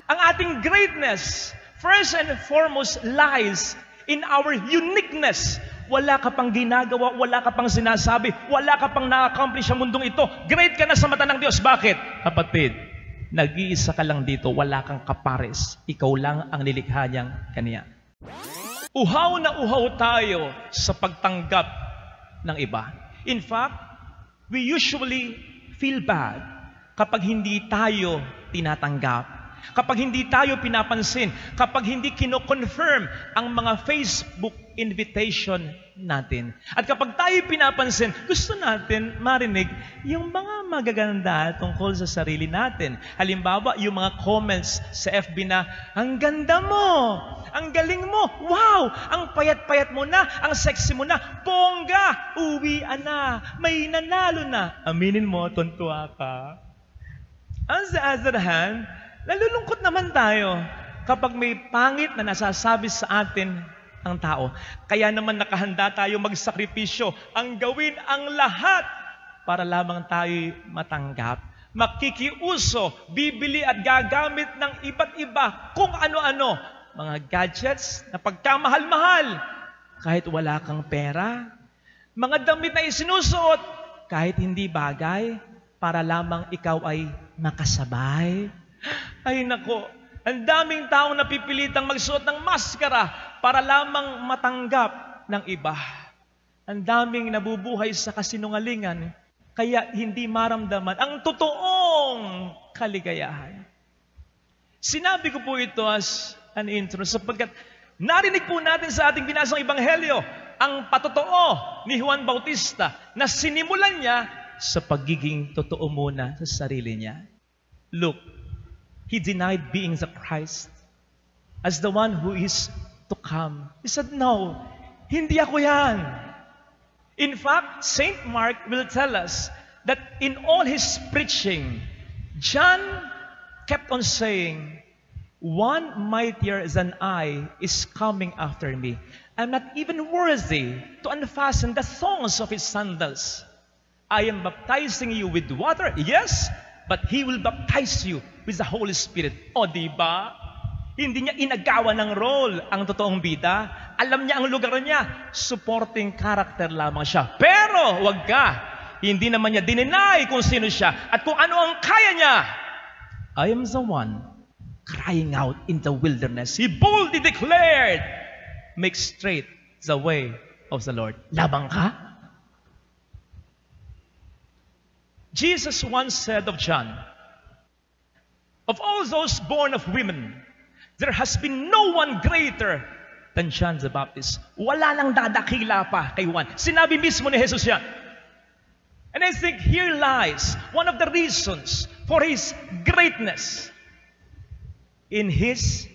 Ang ating greatness, first and foremost, lies in our uniqueness. Wala ka pang ginagawa, wala ka pang sinasabi, wala ka pang na-accomplish sa mundong ito. Great ka na sa mata ng Diyos. Bakit? Kapatid, nag-iisa ka lang dito, wala kang kapares. Ikaw lang ang nilikha niyang kaniya. Uhaw na uhaw tayo sa pagtanggap ng iba. In fact, we usually feel bad kapag hindi tayo tinatanggap. Kapag hindi tayo pinapansin, kapag hindi kino-confirm ang mga Facebook invitation natin. At kapag tayo pinapansin, gusto natin marinig yung mga magaganda tungkol sa sarili natin. Halimbawa, yung mga comments sa FB na, ang ganda mo, ang galing mo, wow, ang payat-payat mo na, ang sexy mo na, bongga, uwian na, may nanalo na. Aminin mo, tuntua ka. On the other hand, nalulungkot naman tayo kapag may pangit na nasasabi sa atin ang tao. Kaya naman nakahanda tayo magsakripisyo, ang gawin ang lahat para lamang tayo matanggap. Makikiuso, bibili at gagamit ng iba't iba kung ano-ano. Mga gadgets na pagkamahal-mahal kahit wala kang pera. Mga damit na isinusuot kahit hindi bagay para lamang ikaw ay makasabay. Ay nako, ang daming taong napipilitang magsuot ng maskara para lamang matanggap ng iba. Ang daming nabubuhay sa kasinungalingan, kaya hindi maramdaman ang totoong kaligayahan. Sinabi ko po ito as an intro sapagkat narinig po natin sa ating binasang Ebanghelyo ang patotoo ni Juan Bautista na sinimulan niya sa pagiging totoo muna sa sarili niya. Look, he denied being the Christ as the one who is to come. He said, no, hindi ako yan. In fact, Saint Mark will tell us that in all his preaching, John kept on saying, one mightier than I is coming after me. I'm not even worthy to unfasten the thongs of his sandals. I am baptizing you with water, yes, but He will baptize you with the Holy Spirit. O, diba? Hindi niya inagawa ng role ang totoong bida. Alam niya ang lugar niya. Supporting character lamang siya. Pero, wag ka. Hindi naman niya dininay kung sino siya at kung ano ang kaya niya. I am the one crying out in the wilderness. He boldly declared, make straight the way of the Lord. Labang ka? Jesus once said of John, of all those born of women, there has been no one greater than John the Baptist. Wala lang dadakila pa kay Juan. Sinabi mismo ni Jesus yan. And I think here lies one of the reasons for his greatness in his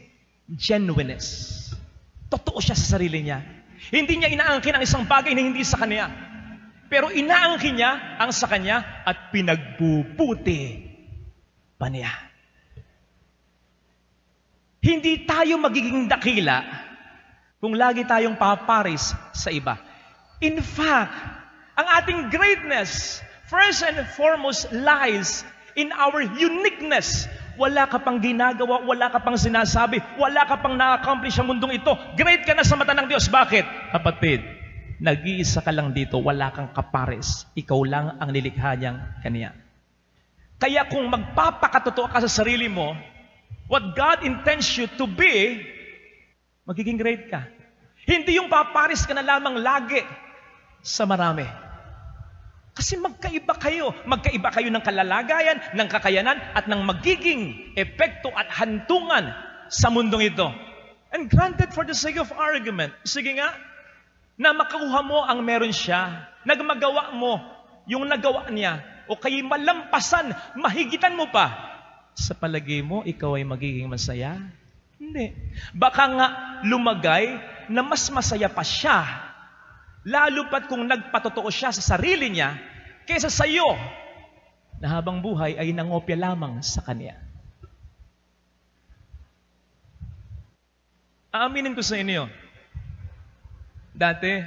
genuineness. Totoo siya sa sarili niya. Hindi niya inaangkin ang isang bagay na hindi sa kanya. Pero inaangkin niya ang sa kanya at pinagbubuti pa niya. Hindi tayo magiging dakila kung lagi tayong paparis sa iba. In fact, ang ating greatness, first and foremost, lies in our uniqueness. Wala ka pang ginagawa, wala ka pang sinasabi, wala ka pang na-accomplish sa mundong ito. Great ka na sa mata ng Diyos. Bakit? Kapatid, nag-iisa ka lang dito, wala kang kapares. Ikaw lang ang nilikha niyang kaniya. Kaya kung magpapakatotoo ka sa sarili mo, what God intends you to be, magiging great ka. Hindi yung papares ka na lamang lagi sa marami. Kasi magkaiba kayo ng kalalagayan, ng kakayanan, at ng magiging epekto at hantungan sa mundong ito. And granted for the sake of argument, sige nga, na makuha mo ang meron siya, nagmagawa mo yung nagawa niya, o kayo malampasan, mahigitan mo pa, sa palagay mo, ikaw ay magiging masaya? Hindi. Baka nga lumagay na mas masaya pa siya, lalo pat kung nagpatotoo siya sa sarili niya, kaysa sa iyo, na habang buhay ay nangopya lamang sa kanya. Aaminin ko sa inyo, dati,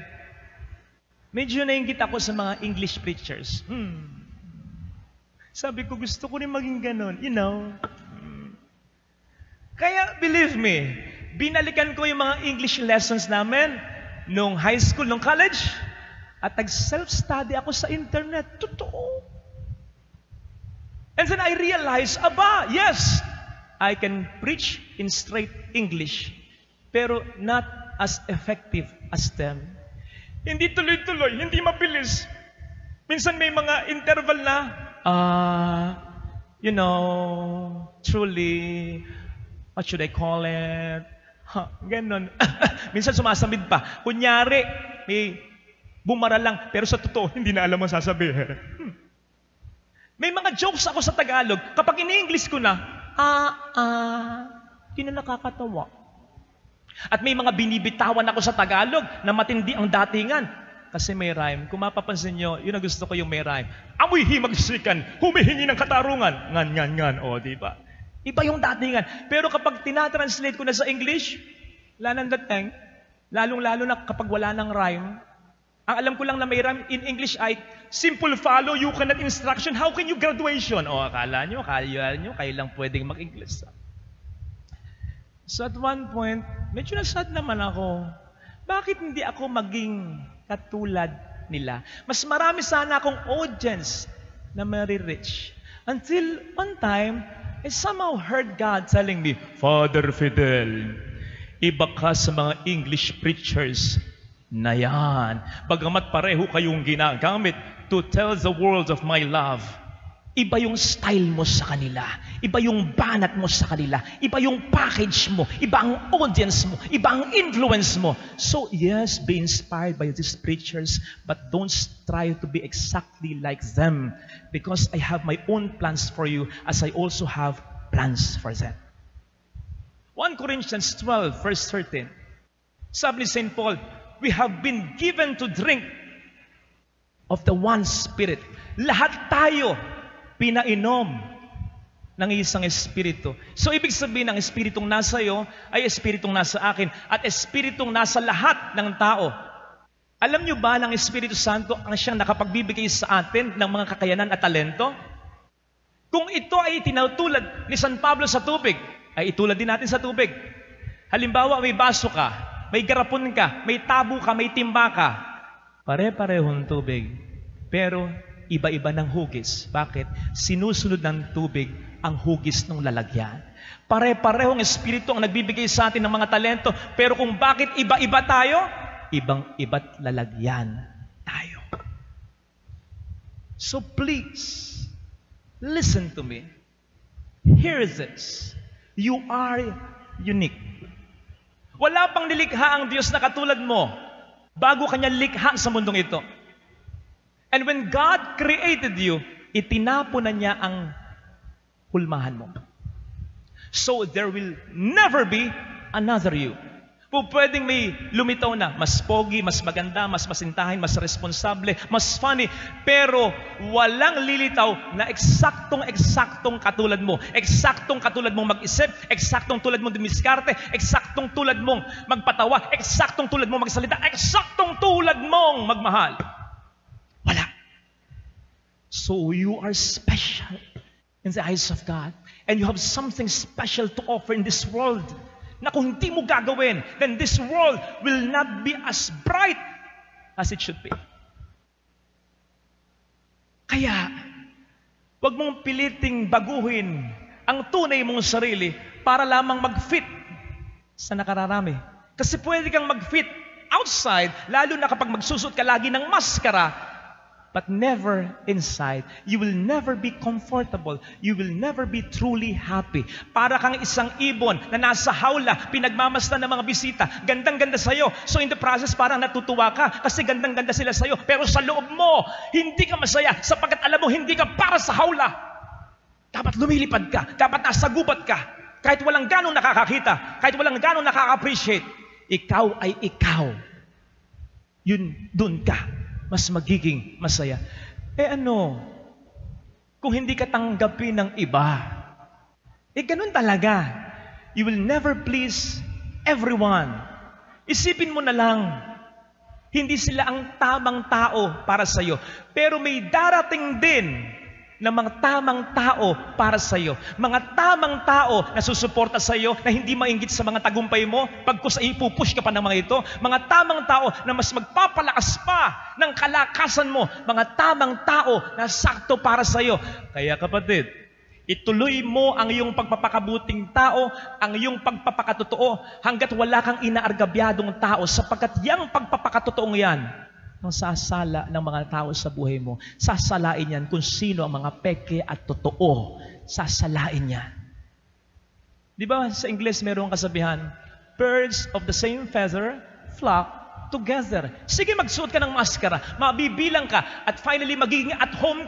medyo nainggit ako sa mga English preachers. Sabi ko, gusto ko rin maging ganon. You know, believe me, binalikan ko yung mga English lessons namin nung high school, nung college, at nag-self-study ako sa internet. Totoo. And then I realized, yes, I can preach in straight English, pero not as effective as them. Hindi tuloy-tuloy, hindi mabilis. Minsan may mga interval na, truly, what should I call it? Ganon. Minsan sumasamid pa. Kunyari, may bumara lang, pero sa totoo, hindi na alam mo sasabihin. May mga jokes ako sa Tagalog, kapag in-English ko na, hindi na nakakatawa. At may mga binibitawan ako sa Tagalog na matindi ang datingan. Kasi may rhyme. Kung mapapansin nyo, yun ang gusto ko yung may rhyme. Amoy himagsikan, humihingi ng katarungan. Ngan. O, di ba? Iba yung datingan. Pero kapag tinatranslate ko na sa English, wala nang dating. Lalong-lalo na kapag wala ng rhyme. Ang alam ko lang na may rhyme in English ay, simple follow, you cannot instruction. How can you graduation? O, akala nyo, kayo lang pwedeng mag-English. So at one point, medyo nasad naman ako. Bakit hindi ako maging katulad nila? Mas marami sana akong audience na maririch. Until one time, I somehow heard God telling me, Father Fidel, iba ka sa mga English preachers na yan. Bagamat pareho kayong ginagamit to tell the world of my love. Iba yung style mo sa kanila. Iba yung banat mo sa kanila. Iba yung package mo. Iba ang audience mo. Iba ang influence mo. So yes, be inspired by these preachers, but don't try to be exactly like them, because I have my own plans for you as I also have plans for them. 1 Corinthians 12 verse 13. Sabi ni St. Paul, we have been given to drink of the one Spirit. Lahat tayo pinainom ng isang espiritu. So, ibig sabihin, ang espiritong nasa iyo ay espiritong nasa akin at espiritong nasa lahat ng tao. Alam niyo ba ng Espiritu Santo ang siyang nakapagbibigay sa atin ng mga kakayanan at talento? Kung ito ay tinutulad ni San Pablo sa tubig, ay itulad din natin sa tubig. Halimbawa, may baso ka, may garapon ka, may tabo ka, may timba ka. Pare-parehong tubig. Pero iba-iba ng hugis. Bakit? Sinusunod ng tubig ang hugis ng lalagyan. Pare-parehong espiritu ang nagbibigay sa atin ng mga talento. Pero kung bakit iba-iba tayo, ibang-iba't lalagyan tayo. So please, listen to me. Hear this. You are unique. Wala pang nilikha ang Diyos na katulad mo bago kanya likha sa mundong ito. And when God created you, itinapon na niya ang hulmahan mo. So there will never be another you. Pwedeng may lumitaw na, mas pogi, mas maganda, mas masintahin, mas responsable, mas funny, pero walang lilitaw na eksaktong katulad mo. Eksaktong katulad mong mag-isip, eksaktong tulad mong dumiskarte, eksaktong tulad mong magpatawa, eksaktong tulad mong magsalita, eksaktong tulad mong magmahal. Wala. So you are special in the eyes of God. And you have something special to offer in this world. Na kung hindi mo gagawin, then this world will not be as bright as it should be. Kaya, huwag mong piliting baguhin ang tunay mong sarili para lamang mag-fit sa nakararami. Kasi pwede kang mag-fit outside, lalo na kapag magsusot ka lagi ng maskara, but never inside. You will never be comfortable. You will never be truly happy. Para kang isang ibon na nasa hawla, pinagmamasdan ng mga bisita. Gandang-ganda sa'yo. So in the process, parang natutuwa ka kasi gandang-ganda sila sa'yo. Pero sa loob mo, hindi ka masaya sapagkat alam mo, hindi ka para sa hawla. Dapat lumilipad ka. Dapat nasa gubat ka. Kahit walang ganong nakakakita. Kahit walang ganong nakaka-appreciate. Ikaw ay ikaw. Yun, dun ka. Mas magiging masaya. Kung hindi ka tanggapin ng iba, ganun talaga. You will never please everyone. Isipin mo na lang, hindi sila ang tamang tao para sa'yo. Pero may darating din ng mga tamang tao para sa iyo. Mga tamang tao na susuporta sa iyo, na hindi mainggit sa mga tagumpay mo, pagkus ay ipupush ka pa ng mga ito. Mga tamang tao na mas magpapalakas pa ng kalakasan mo. Mga tamang tao na sakto para sa iyo. Kaya kapatid, ituloy mo ang iyong pagpapakabuting tao, ang iyong pagpapakatotoo, hanggat wala kang inaargabyadong tao, sapagkat yang pagpapakatotoong yan, ang sasala ng mga tao sa buhay mo. Sasalain yan kung sino ang mga peke at totoo. Sasalain yan. Di ba sa Ingles mayroong kasabihan, birds of the same feather flock together. Sige, magsuot ka ng maskara, mabibilang ka, at finally magiging at home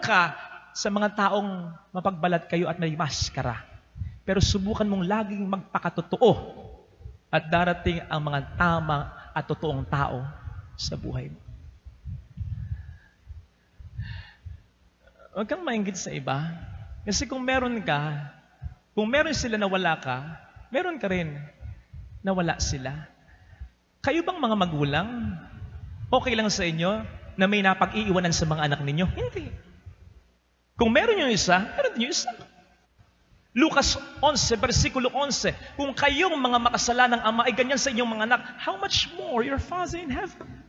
ka sa mga taong mapagbalat kayo at may maskara. Pero subukan mong laging magpakatotoo at darating ang mga tama at totoong tao sa buhay mo. Huwag kang mainggit sa iba. Kasi kung meron sila na wala ka, meron ka rin na wala sila. Kayo bang mga magulang, okay lang sa inyo na may napag-iiwanan sa mga anak ninyo? Hindi. Kung meron yung isa, meron din yung isa. Lucas 11, versikulo 11, kung kayong mga makasalanang ama ay ganyan sa inyong mga anak, how much more your Father in heaven?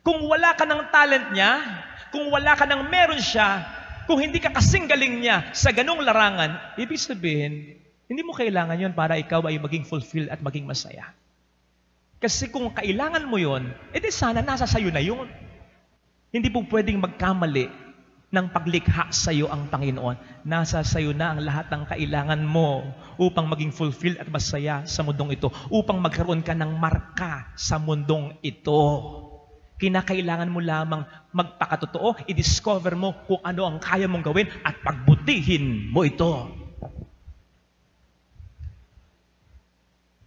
Kung wala ka ng talent niya, kung wala ka ng meron siya, kung hindi ka kasing galing niya sa ganong larangan, ibig sabihin, hindi mo kailangan yon para ikaw ay maging fulfilled at maging masaya. Kasi kung kailangan mo yon, edi sana nasa sayo na yun. Hindi po pwedeng magkamali ng paglikha sa iyo ang Panginoon. Nasa sayo na ang lahat ng kailangan mo upang maging fulfilled at masaya sa mundong ito, upang magkaroon ka ng marka sa mundong ito. Kinakailangan mo lamang magpakatotoo, i-discover mo kung ano ang kaya mong gawin at pagbutihin mo ito.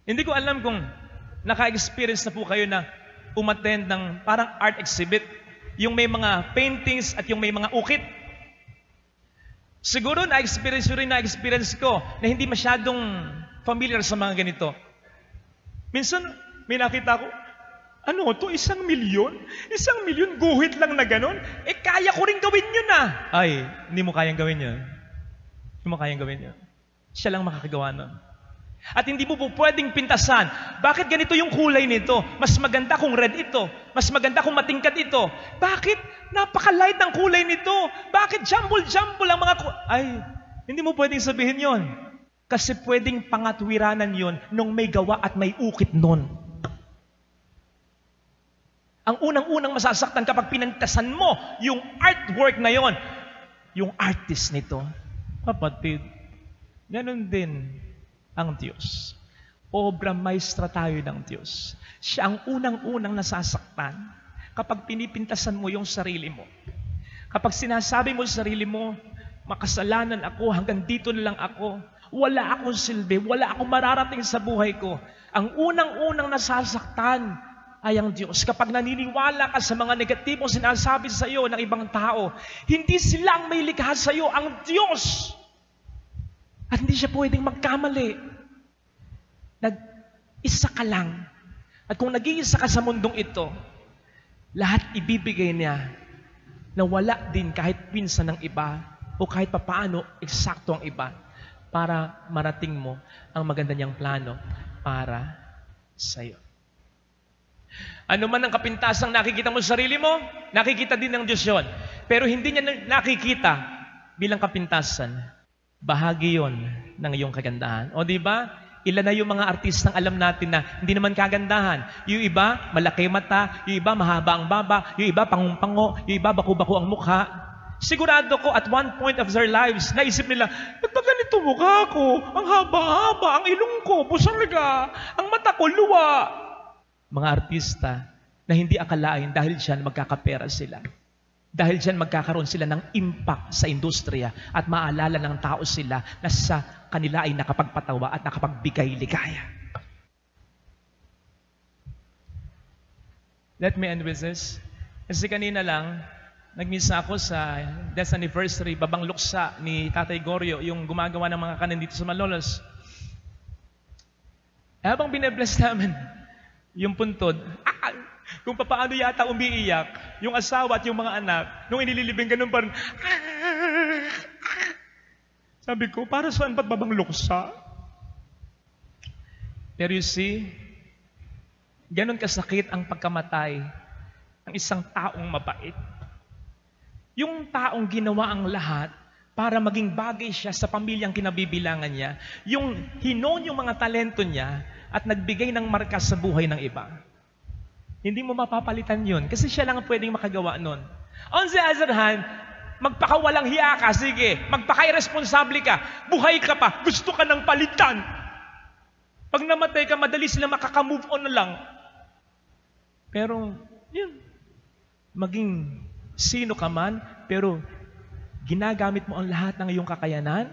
Hindi ko alam kung naka-experience na po kayo na umattend ng parang art exhibit, yung may mga paintings at yung may mga ukit. Siguro na-experience ko na hindi masyadong familiar sa mga ganito. Minsan, may nakita ko, ano to, 1 milyon? 1 milyon, guhit lang na ganon? Kaya ko rin gawin yun ah. Ay, hindi mo kayang gawin yun. Hindi mo kayang gawin yun. Siya lang makakagawa nun. At hindi mo po pwedeng pintasan. Bakit ganito yung kulay nito? Mas maganda kung red ito. Mas maganda kung matingkad ito. Bakit? Napaka-light ng kulay nito. Bakit jumble-jumble ang mga Ay, hindi mo pwedeng sabihin yon. Kasi pwedeng pangatwiranan yon nung may gawa at may ukit nun. Ang unang-unang masasaktan kapag pinantasan mo yung artwork na yon, yung artist nito. Kapatid, ganun din ang Diyos. Obra maestra tayo ng Diyos. Siya ang unang-unang nasasaktan kapag pinipintasan mo yung sarili mo. Kapag sinasabi mo sa sarili mo, makasalanan ako, hanggang dito na lang ako, wala akong silbi, wala akong mararating sa buhay ko. Ang unang-unang nasasaktan ay ang Diyos. Kapag naniniwala ka sa mga negatibong sinasabi sa iyo ng ibang tao, hindi sila ang may likha sa iyo, ang Diyos. At hindi siya pwedeng magkamali. Nag-isa ka lang. At kung nag-iisa ka sa mundong ito, lahat ibibigay niya na wala din kahit pinsan ng iba o kahit papaano eksakto ang iba para marating mo ang maganda niyang plano para sa iyo. Ano man ang kapintasang nakikita mo sa sarili mo, nakikita din ng Diyos yun. Pero hindi niya nakikita bilang kapintasan. Bahagi yon ng iyong kagandahan. O di ba? Ilan na yung mga artistang alam natin na hindi naman kagandahan. Yung iba, malaki mata. Yung iba, mahaba ang baba. Yung iba, pangumpango. Yung iba, baku-baku ang mukha. Sigurado ko, at one point of their lives, naisip nila, ba't ba ganito mukha ko? Ang haba-haba, ang ilong ko, busalaga, ang mata ko, luwa. Mga artista na hindi akalain dahil dyan magkakapera sila. Dahil dyan magkakaroon sila ng impact sa industriya at maalala ng tao sila na sa kanila ay nakapagpatawa at nakapagbigay ligaya. Let me end with this. Kasi kanina lang, nagmisa ako sa death anniversary, babang luksa ni Tatay Goryo, yung gumagawa ng mga kanin dito sa Malolos. Habang binabless namin Yung puntod, kung paano yata umiiyak, yung asawa at yung mga anak, nung inililibing ganun pa rin, sabi ko, para saan ba't babang luksa? Pero you see, ganun kasakit ang pagkamatay ng isang taong mabait. Yung taong ginawa ang lahat para maging bagay siya sa pamilyang kinabibilangan niya, yung hinon yung mga talento niya at nagbigay ng marka sa buhay ng iba. Hindi mo mapapalitan yun kasi siya lang ang pwedeng makagawa nun. On the other hand, magpakawalang hiya ka, sige, magpaka-irresponsable ka, buhay ka pa, gusto ka ng palitan. Pag namatay ka, madali sila makaka-move on na lang. Pero, yun, maging sino ka man, pero ginagamit mo ang lahat ng iyong kakayanan,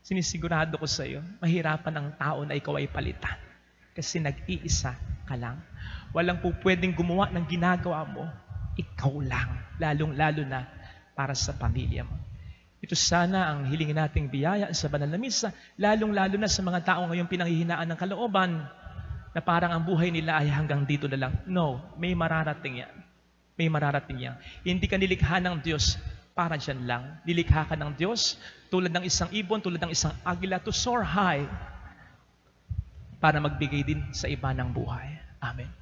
sinisigurado ko sa iyo, mahirapan ang tao na ikaw ay palitan. Kasi nag-iisa ka lang. Walang po pwedeng gumawa ng ginagawa mo, ikaw lang. Lalong-lalo na para sa pamilya mo. Ito sana ang hilingin nating biyaya sa banal na misa, lalong-lalo na sa mga tao ngayong pinanghihinaan ng kalooban, na parang ang buhay nila ay hanggang dito na lang. No, may mararating yan. May mararating yan. Hindi ka nilikha ng Diyos para dyan lang. Nilikha ka ng Diyos tulad ng isang ibon, tulad ng isang agila to soar high para magbigay din sa iba ng buhay. Amen.